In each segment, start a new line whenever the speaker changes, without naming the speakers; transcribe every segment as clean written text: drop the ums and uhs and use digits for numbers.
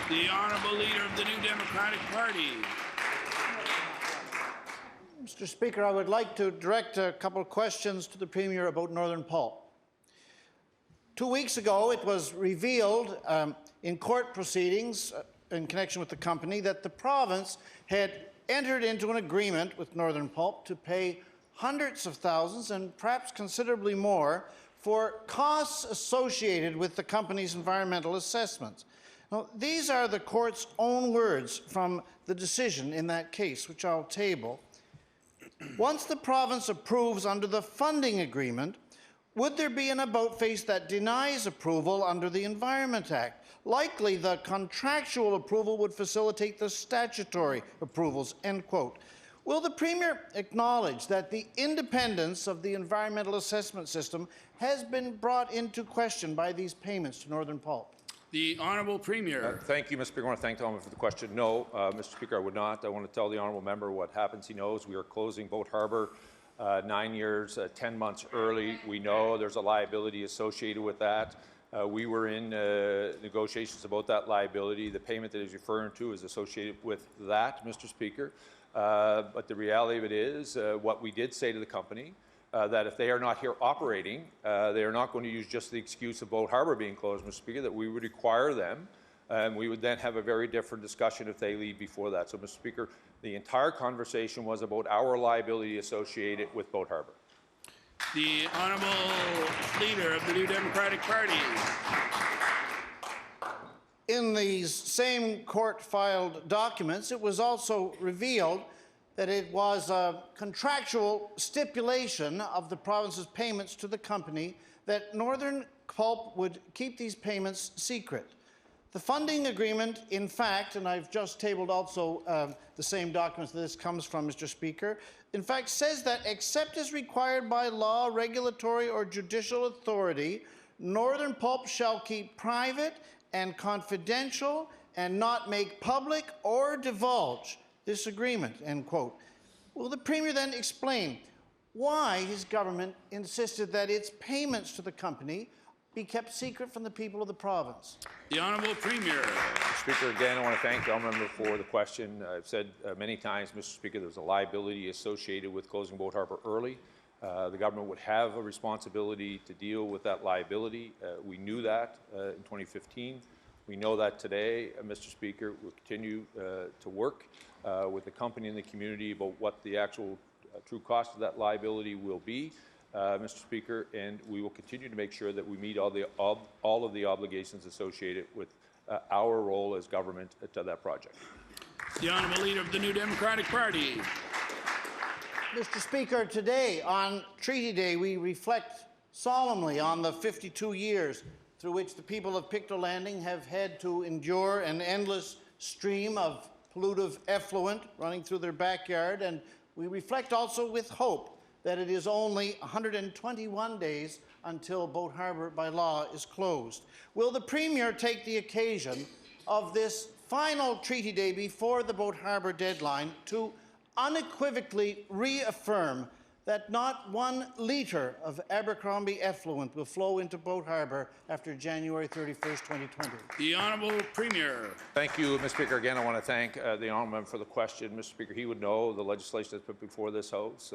The Honourable Leader of the New Democratic Party.
Mr. Speaker, I would like to direct a couple of questions to the Premier about Northern Pulp. 2 weeks ago, it was revealed in court proceedings in connection with the company that the province had entered into an agreement with Northern Pulp to pay hundreds of thousands and perhaps considerably more for costs associated with the company's environmental assessments. Now, these are the court's own words from the decision in that case, which I'll table. Once the province approves under the funding agreement, would there be an about-face that denies approval under the Environment Act? Likely, the contractual approval would facilitate the statutory approvals, end quote. Will the Premier acknowledge that the independence of the environmental assessment system has been brought into question by these payments to Northern Pulp?
The Honourable Premier.
Thank you, Mr. Speaker. I want to thank the Honourable for the question. No, Mr. Speaker, I would not. I want to tell the Honourable member what happens. He knows we are closing Boat Harbour 9 years, 10 months early. We know there's a liability associated with that. We were in negotiations about that liability. The payment that he's referring to is associated with that, Mr. Speaker. But the reality of it is what we did say to the company, that if they are not here operating, they are not going to use just the excuse of Boat Harbour being closed, Mr. Speaker, that we would require them. We would then have a very different discussion if they leave before that. So, Mr. Speaker, the entire conversation was about our liability associated with Boat Harbour.
The Honourable Leader of the New Democratic Party.
In these same court-filed documents, it was also revealed that it was a contractual stipulation of the province's payments to the company that Northern Pulp would keep these payments secret. The funding agreement, in fact, and I've just tabled also the same documents that this comes from, Mr. Speaker, in fact says that except as required by law, regulatory or judicial authority, Northern Pulp shall keep private and confidential and not make public or divulge this agreement, end quote. Will the Premier then explain why his government insisted that its payments to the company be kept secret from the people of the province?
The Honourable Premier.
Mr. Speaker, again, I want to thank the Honourable member for the question. I've said many times, Mr. Speaker, there's a liability associated with closing Boat Harbour early. The government would have a responsibility to deal with that liability. We knew that in 2015. We know that today, Mr. Speaker. We'll continue to work with the company and the community about what the actual true cost of that liability will be, Mr. Speaker, and we will continue to make sure that we meet all of the obligations associated with our role as government to that project.
The Honourable Leader of the New Democratic Party.
Mr. Speaker, today on Treaty Day, we reflect solemnly on the 52 years through which the people of Pictou Landing have had to endure an endless stream of pollutive effluent running through their backyard, and we reflect also with hope that it is only 121 days until Boat Harbour by law is closed. Will the Premier take the occasion of this final Treaty Day before the Boat Harbour deadline to unequivocally reaffirm that not 1 litre of Abercrombie effluent will flow into Boat Harbour after January 31st, 2020?
The Honourable Premier.
Thank you, Mr. Speaker. Again, I want to thank the Honourable member for the question. Mr. Speaker, he would know the legislation that's put before this House.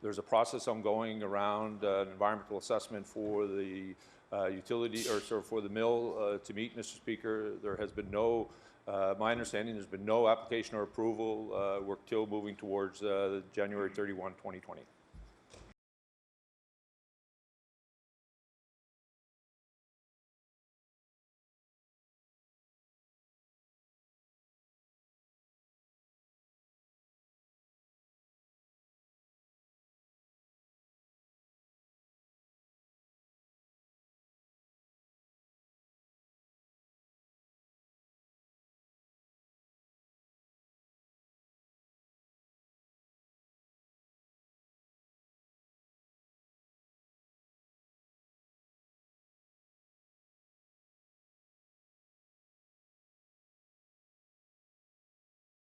There's a process ongoing around an environmental assessment for the for the mill to meet, Mr. Speaker. There has been no my understanding, there's been no application or approval. We're still moving towards January 31, 2020.